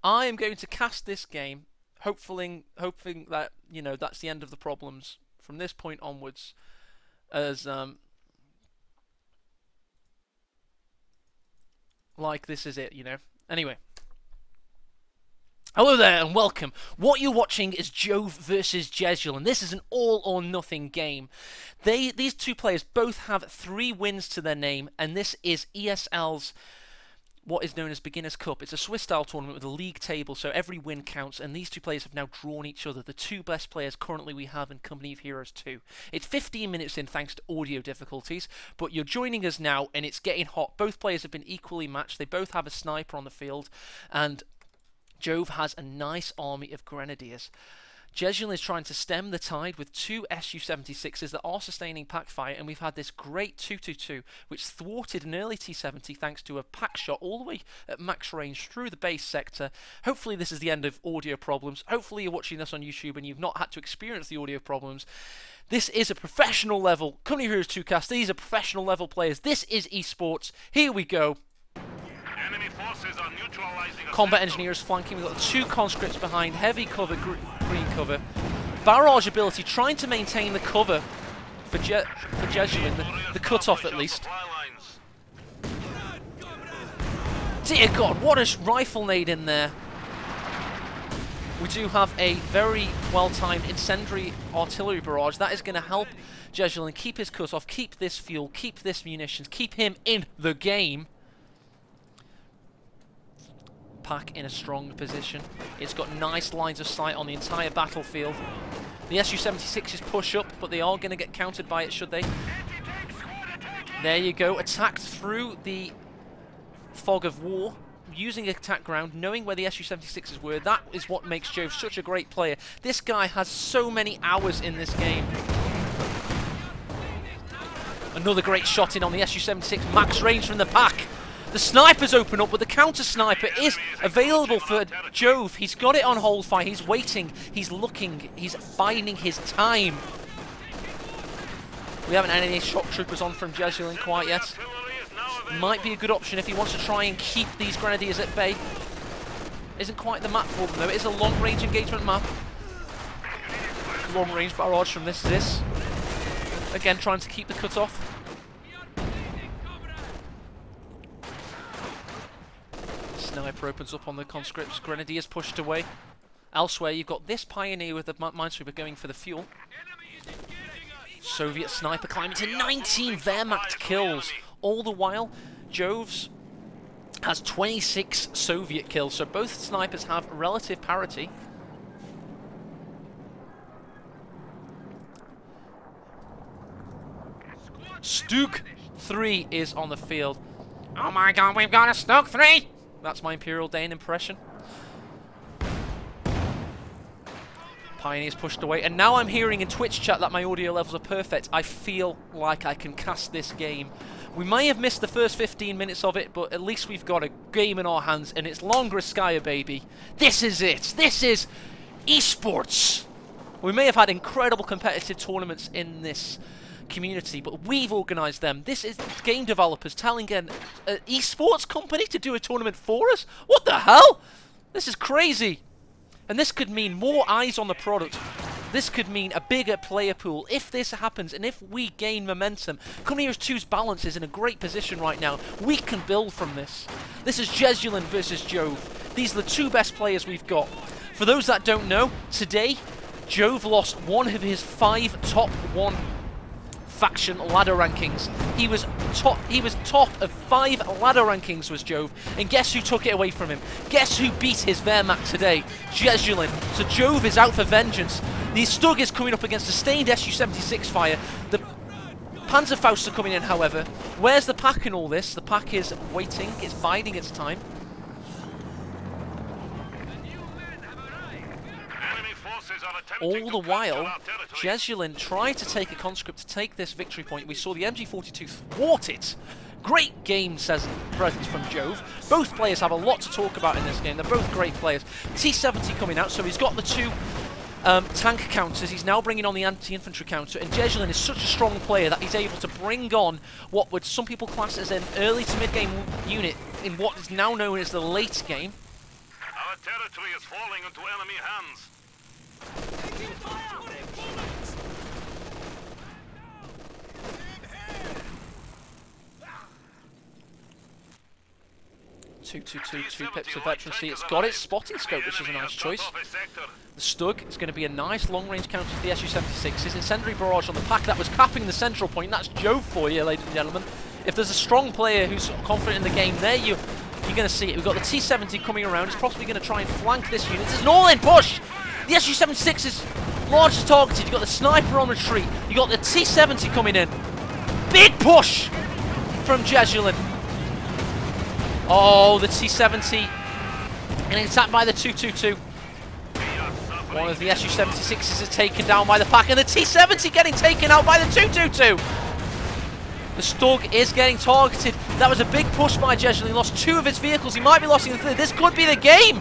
I am going to cast this game, hoping that, you know, that's the end of the problems from this point onwards, as like this is it, you know. Anyway. Hello there and welcome. What you're watching is Jove versus Jesulin. This is an all-or-nothing game. These two players both have 3 wins to their name, and this is ESL's what is known as Beginners Cup. It's a Swiss-style tournament with a league table, so every win counts, and these two players have now drawn each other. The 2 best players currently we have in Company of Heroes 2. It's 15 minutes in thanks to audio difficulties, but you're joining us now, and it's getting hot. Both players have been equally matched. They both have a sniper on the field, and Jove has a nice army of grenadiers. Jesulin is trying to stem the tide with 2 Su-76s that are sustaining pack fire, and we've had this great 2-2-2 which thwarted an early T-70 thanks to a pack shot all the way at max range through the base sector. Hopefully this is the end of audio problems. Hopefully you're watching this on YouTube and you've not had to experience the audio problems. This is a professional level Company of Heroes 2 cast. These are professional level players. This is esports. Here we go. Enemy forces are neutralizing. Combat engineers flanking. We've got 2 conscripts behind. Heavy cover, green cover. Barrage ability, trying to maintain the cover for Jesulin, the cut-off at least. Dear God, what a rifle nade in there. We do have a very well-timed incendiary artillery barrage. That is going to help Jesulin keep his cut-off, keep this fuel, keep this munitions, keep him in the game. Pack in a strong position. It's got nice lines of sight on the entire battlefield. The Su-76s push up, but they are going to get countered by it, should they? There you go. Attacked through the fog of war, using attack ground, knowing where the Su-76s were. That is what makes Jove such a great player. This guy has so many hours in this game. Another great shot in on the Su-76, max range from the pack. The snipers open up, but the counter-sniper is available for Jove. He's got it on hold fire. He's waiting. He's looking. He's biding his time. We haven't had any shock troopers on from Jesulin quite yet. Might be a good option if he wants to try and keep these grenadiers at bay. Isn't quite the map for them, though. It is a long-range engagement map. Long-range barrage from this. Again, trying to keep the cut-off. Sniper opens up on the conscripts. Grenadiers pushed away. Elsewhere, you've got this pioneer with the minesweeper going for the fuel. Soviet sniper climbing to 19 Wehrmacht kills. All the while, Jove's has 26 Soviet kills, so both snipers have relative parity. Stuk 3 is on the field. Oh my God, we've got a Stuk 3! That's my Imperial Dane impression. Pioneers pushed away, and now I'm hearing in Twitch chat that my audio levels are perfect. I feel like I can cast this game. We may have missed the first 15 minutes of it, but at least we've got a game in our hands, and it's Longraskaya, baby. This is it. This is esports. We may have had incredible competitive tournaments in this community, but we've organised them. This is game developers telling an esports company to do a tournament for us? What the hell? This is crazy. And this could mean more eyes on the product. This could mean a bigger player pool. If this happens, and if we gain momentum, Company of Heroes 2's balance is in a great position right now. We can build from this. This is Jesulin versus Jove. These are the 2 best players we've got. For those that don't know, today, Jove lost 1 of his 5 top 1 faction ladder rankings. He was top of 5 ladder rankings, was Jove, and guess who took it away from him? Guess who beat his Wehrmacht today? Jesulin. So Jove is out for vengeance. The Stug is coming up against sustained Su-76 fire. The Panzerfausts are coming in, however. Where's the pack in all this? The pack is waiting, it's biding its time. All the while, Jesulin tried to take a conscript to take this victory point. We saw the MG42 thwart it. Great game presence from Jove. Both players have a lot to talk about in this game. They're both great players. T-70 coming out, so he's got the 2 tank counters. He's now bringing on the anti-infantry counter, and Jesulin is such a strong player that he's able to bring on what would some people class as an early to mid-game unit in what is now known as the late game. That territory is falling into enemy hands. Taking fire! 2 pips of veterancy. It's got its spotting scope, which is a nice choice. The Stug is going to be a nice long-range counter to the Su-76's. Incendiary barrage on the pack that was capping the central point. That's Jove for you, ladies and gentlemen. If there's a strong player who's confident in the game, there you're going to see it. We've got the T-70 coming around. It's possibly going to try and flank this unit. It's an all-in push! The Su-76 is largely targeted. You've got the sniper on retreat. You've got the T-70 coming in. Big push from Jesulin. Oh, the T-70 and attacked by the 222. One of the Su-76s is taken down by the pack, and the T-70 getting taken out by the 222. The Stug is getting targeted. That was a big push by Jesulin. He lost 2 of his vehicles. He might be losing the 3rd. This could be the game.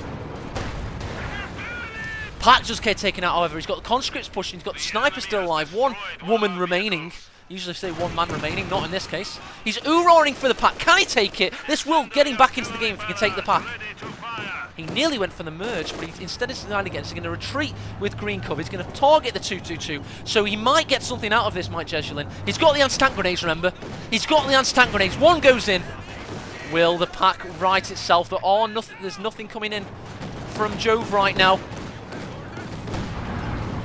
Pack just get taken out, however. He's got the conscripts pushing. He's got the sniper still alive. 1 woman remaining. Usually say 1 man remaining, not in this case. He's ooh-roaring for the pack. Can he take it? This will get him back into the game if he can take the pack. He nearly went for the merge, but instead of deciding against, he's going to retreat with green cover. He's going to target the 222, so he might get something out of this, Mike Jesulin. He's got the anti-tank grenades, remember? He's got the anti-tank grenades. 1 goes in. Will the pack right itself? There's nothing coming in from Jove right now.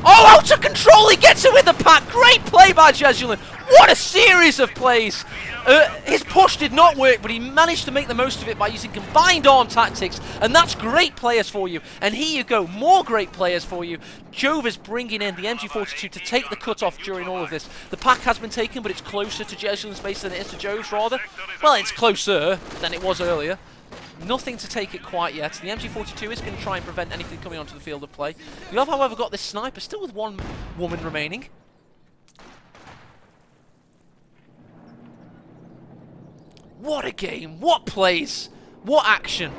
Oh, out of control! He gets it with the pack. Great play by Jesulin. What a series of plays. His push did not work, but he managed to make the most of it by using combined arm tactics, and that's great players for you. And here you go, more great players for you. Jove is bringing in the MG42 to take the cut-off during all of this. The pack has been taken, but it's closer to Jesulin's base than it is to Jove's, rather. Well, it's closer than it was earlier. Nothing to take it quite yet. The MG42 is going to try and prevent anything coming onto the field of play. You have, however, got this sniper still with 1 woman remaining. What a game! What plays! What action!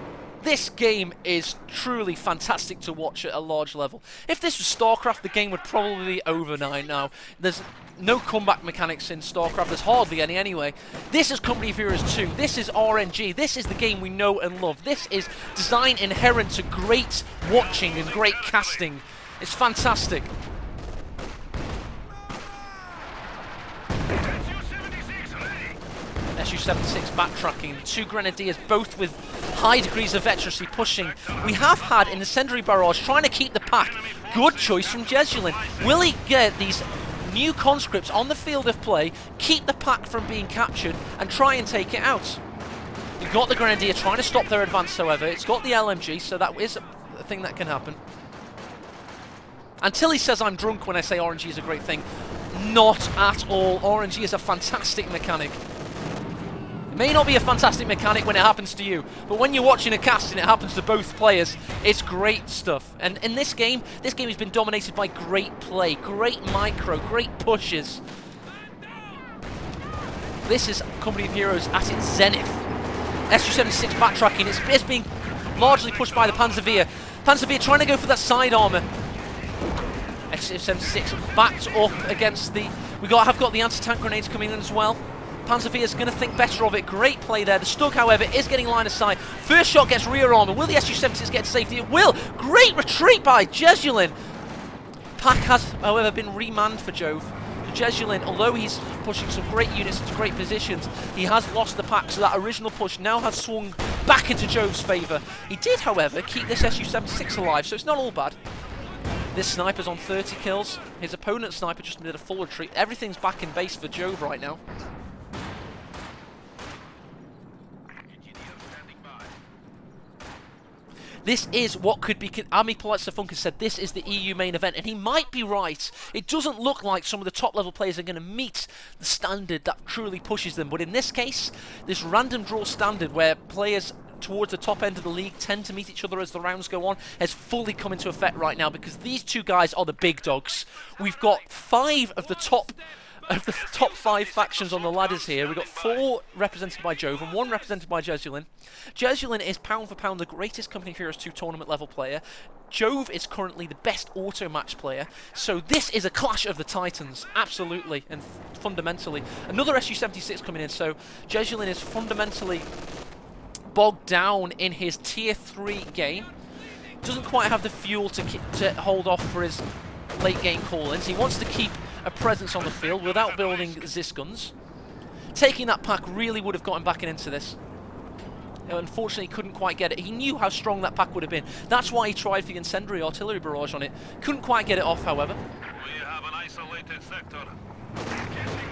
This game is truly fantastic to watch at a large level. If this was StarCraft, the game would probably be over now. There's no comeback mechanics in StarCraft. There's hardly any anyway. This is Company of Heroes 2. This is RNG. This is the game we know and love. This is design inherent to great watching and great casting. It's fantastic. Su-76 backtracking, 2 grenadiers, both with high degrees of veterancy pushing. We have had an incendiary barrage trying to keep the pack. Good choice from Jesulin. Will he get these new conscripts on the field of play, keep the pack from being captured, and try and take it out? You've got the grenadier trying to stop their advance, however. It's got the LMG, so that is a thing that can happen. Until he says I'm drunk when I say RNG is a great thing. Not at all. RNG is a fantastic mechanic. May not be a fantastic mechanic when it happens to you, but when you're watching a cast and it happens to both players, it's great stuff. And in this game has been dominated by great play, great micro, great pushes. This is Company of Heroes at its zenith. Su-76 backtracking, it's being largely pushed by the Panzerwehr. Panzerwehr trying to go for that side armour. Su-76 backed up against the... have got the anti-tank grenades coming in as well. Panzerwehr is going to think better of it. Great play there. The Stug, however, is getting line of sight. First shot gets rear armor. Will the Su-76 get to safety? It will. Great retreat by Jesulin. Pack has, however, been remanned for Jove. Jesulin, although he's pushing some great units into great positions, he has lost the pack, so that original push now has swung back into Jove's favour. He did, however, keep this Su-76 alive, so it's not all bad. This sniper's on 30 kills. His opponent's sniper just did a full retreat. Everything's back in base for Jove right now. This is what could be... Ami Politzer-Funke said this is the EU main event, and he might be right. It doesn't look like some of the top-level players are going to meet the standard that truly pushes them. But in this case, this random draw standard where players towards the top end of the league tend to meet each other as the rounds go on has fully come into effect right now, because these 2 guys are the big dogs. We've got 5 of the top 5 factions on the ladders here. We've got 4 represented by Jove and 1 represented by Jesulin. Jesulin is pound for pound the greatest Company of Heroes 2 tournament level player. Jove is currently the best auto match player. So this is a clash of the titans, absolutely and fundamentally. Another Su-76 coming in, so Jesulin is fundamentally bogged down in his tier 3 game. Doesn't quite have the fuel to hold off for his late game call-ins. He wants to keep a presence on the field without building Zis guns. Taking that pack really would have gotten back into this. Unfortunately, couldn't quite get it. He knew how strong that pack would have been. That's why he tried for the incendiary artillery barrage on it. Couldn't quite get it off, however. We have an isolated sector.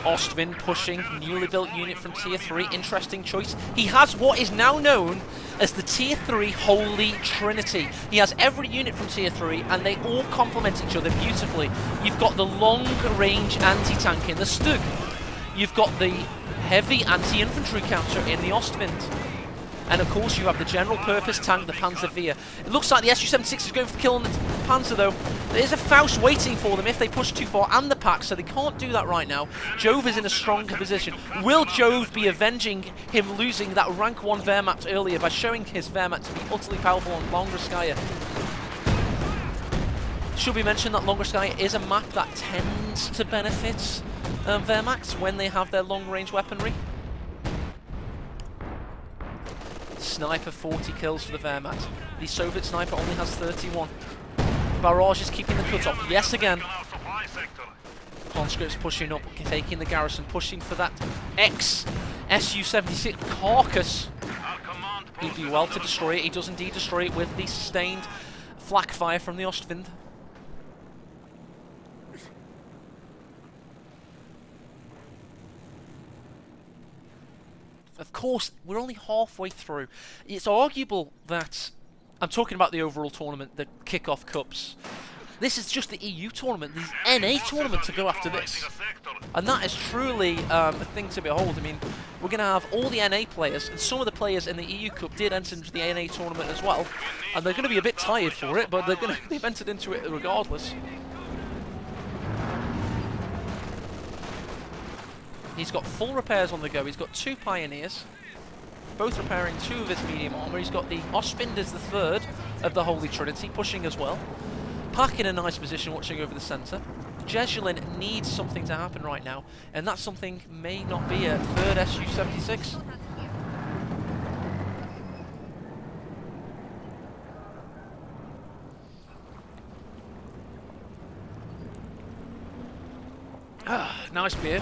Ostwind pushing, newly built unit from Tier 3. Interesting choice. He has what is now known as the Tier 3 Holy Trinity. He has every unit from Tier 3, and they all complement each other beautifully. You've got the long-range anti-tank in the Stug. You've got the heavy anti-infantry counter in the Ostwind. And of course you have the general purpose tank, the Panzerwehr. It looks like the Su-76 is going for the kill on the Panzer though. There is a Faust waiting for them if they push too far, and the pack, so they can't do that right now. Jove is in a stronger position. Will Jove be avenging him losing that rank 1 Wehrmacht earlier by showing his Wehrmacht to be utterly powerful on Longerskaya? Should we mention that Longerskaya is a map that tends to benefit Wehrmachts when they have their long-range weaponry? Sniper 40 kills for the Wehrmacht. The Soviet sniper only has 31. Barrage is keeping the cut-off. Yes, again. Conscripts pushing up, taking the garrison, pushing for that Su-76 carcass. He'd do well to destroy it. He does indeed destroy it with the sustained flak fire from the Ostwind. Of course, we're only halfway through. It's arguable that... I'm talking about the overall tournament, the kick-off cups. This is just the EU tournament, the NA tournament to go after this. And that is truly a thing to behold. I mean, we're going to have all the NA players, and some of the players in the EU Cup did enter into the NA tournament as well. And they're going to be a bit tired for it, but they've entered into it regardless. He's got full repairs on the go. He's got 2 Pioneers, both repairing 2 of his medium armour. He's got the Ostwind as the 3rd of the Holy Trinity, pushing as well. Pack in a nice position, watching over the centre. Jesulin needs something to happen right now, and that something may not be a 3rd Su-76. Ah, nice beer.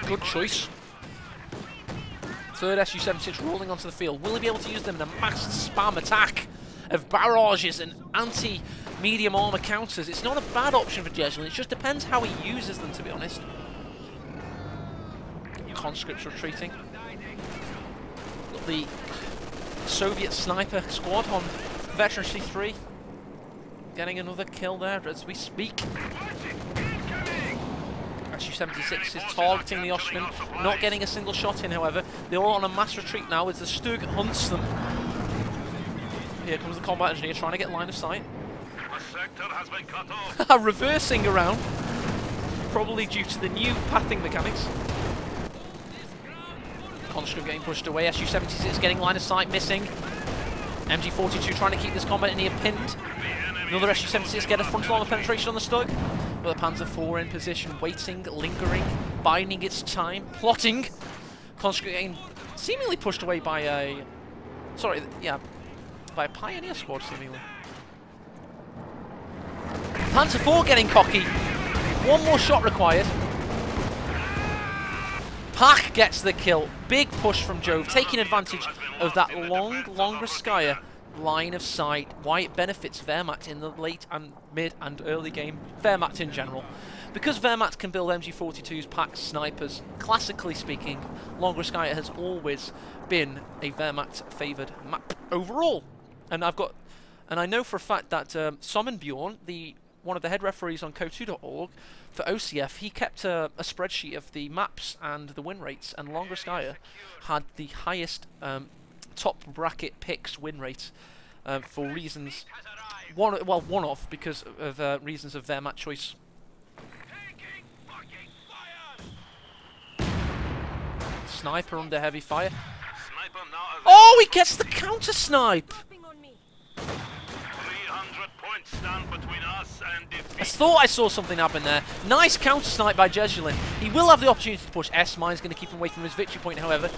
Good choice. 3rd Su-76 rolling onto the field. Will he be able to use them in a mass spam attack of barrages and anti-medium armour counters? It's not a bad option for Jesulin. It just depends how he uses them, to be honest. Conscripts retreating. Got the Soviet sniper squad on Veteran C3. Getting another kill there as we speak. Su-76 is targeting the Ostwind, not getting a single shot in, however. They're all on a mass retreat now as the Stug hunts them. Here comes the combat engineer trying to get line of sight. Reversing around, probably due to the new pathing mechanics. Conscript getting pushed away, Su-76 getting line of sight, missing. MG42 trying to keep this combat engineer pinned. Another Su-76 get a frontal armor penetration on the Stug. But the Panzer IV in position, waiting, lingering, biding its time, plotting. Conscript getting seemingly pushed away by a... Sorry, yeah, by a Pioneer squad, seemingly. Panzer IV getting cocky. 1 more shot required. Pack gets the kill. Big push from Jove, taking advantage of that Longerskaya line of sight, why it benefits Wehrmacht in the late and mid and early game, Wehrmacht in general. Because Wehrmacht can build MG42s, packs, snipers, classically speaking, Longerskaya has always been a Wehrmacht favoured map overall. And I know for a fact that Sommenbjorn, one of the head referees on KoC.org for OCF, he kept a spreadsheet of the maps and the win rates, and Longerskaya had the highest top bracket picks win rate for reasons one-off because of reasons of their match choice. Sniper under heavy fire. Oh, he gets the counter snipe. I thought I saw something happen there. Nice counter snipe by Jesulin. He will have the opportunity to push. S-Mine's going to keep him away from his victory point, however.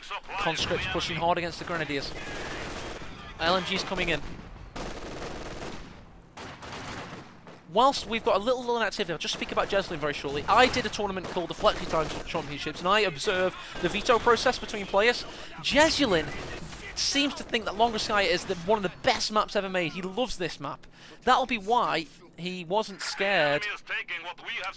supplies. Conscripts pushing hard against the Grenadiers. LMG's coming in. Whilst we've got a little inactivity, I'll just speak about Jesulin very shortly. I did a tournament called the Flexi Time Championships, and I observed the veto process between players. Jesulin seems to think that Longer Sky is one of the best maps ever made. He loves this map. That'll be why he wasn't scared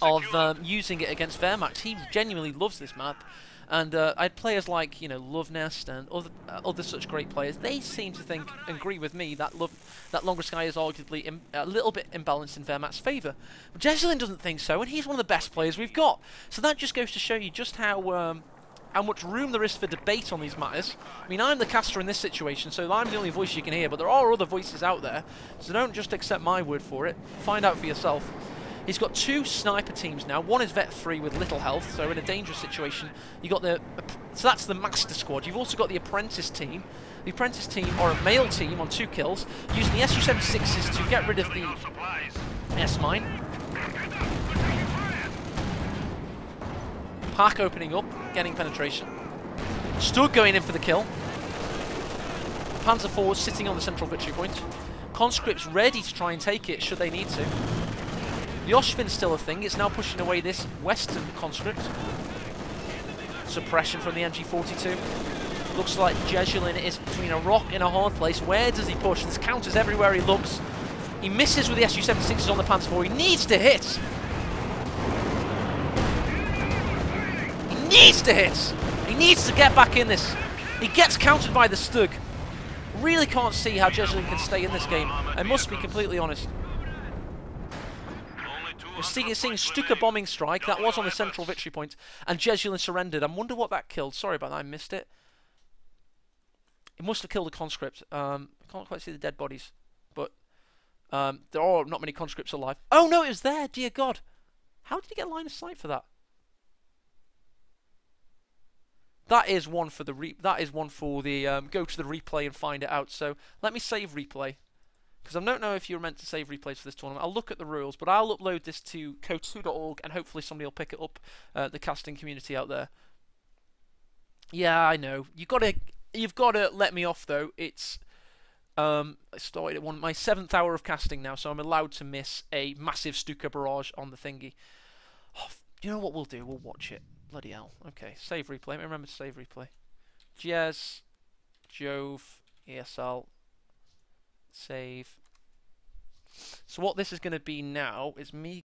of using it against Wehrmacht. He genuinely loves this map. And I had players like, you know, Love Nest and other such great players. They seem to think and agree with me that Longer Sky is arguably a little bit imbalanced in Wehrmacht's favour. But Jesulin doesn't think so, and he's one of the best players we've got. So that just goes to show you just how much room there is for debate on these matters. I mean, I'm the caster in this situation, so I'm the only voice you can hear, but there are other voices out there, so don't just accept my word for it. Find out for yourself. He's got 2 sniper teams now. One is Vet 3 with little health, so in a dangerous situation. You got so that's the Master Squad. You've also got the Apprentice team. The Apprentice team are a male team on 2 kills, using the Su-76s to get rid of the S-mine. Park opening up, getting penetration. Stug going in for the kill. Panzer IV sitting on the central victory point. Conscripts ready to try and take it should they need to. The Oshvin's still a thing. It's now pushing away this western conscript. Suppression from the MG42. Looks like Jesulin is between a rock and a hard place. Where does he push? There's counters everywhere he looks. He misses with the Su-76s on the Panzer IV. He needs to hit. He needs to hit. He needs to get back in this. He gets countered by the Stug. Really can't see how Jesulin can stay in this game. I must be completely honest. We're seeing Stuka bombing strike. That was on the central victory point, and Jesulin surrendered. I wonder what that killed. Sorry about that, I missed it. It must have killed a conscript. I can't quite see the dead bodies, but there are not many conscripts alive. Oh no, it was there. Dear God, how did he get line of sight for that? That is one for the go to the replay and find it out. So let me save replay. Because I don't know if you're meant to save replays for this tournament. I'll look at the rules, but I'll upload this to KoC and hopefully somebody will pick it up, the casting community out there. Yeah, I know. You've got to let me off though. It's I started at my 7th hour of casting now, so I'm allowed to miss a massive Stuka barrage on the thingy. Oh, you know what we'll do? We'll watch it. Bloody hell. Okay, save replay. Let me remember to save replay. Jove ESL. Save. So what this is going to be now is me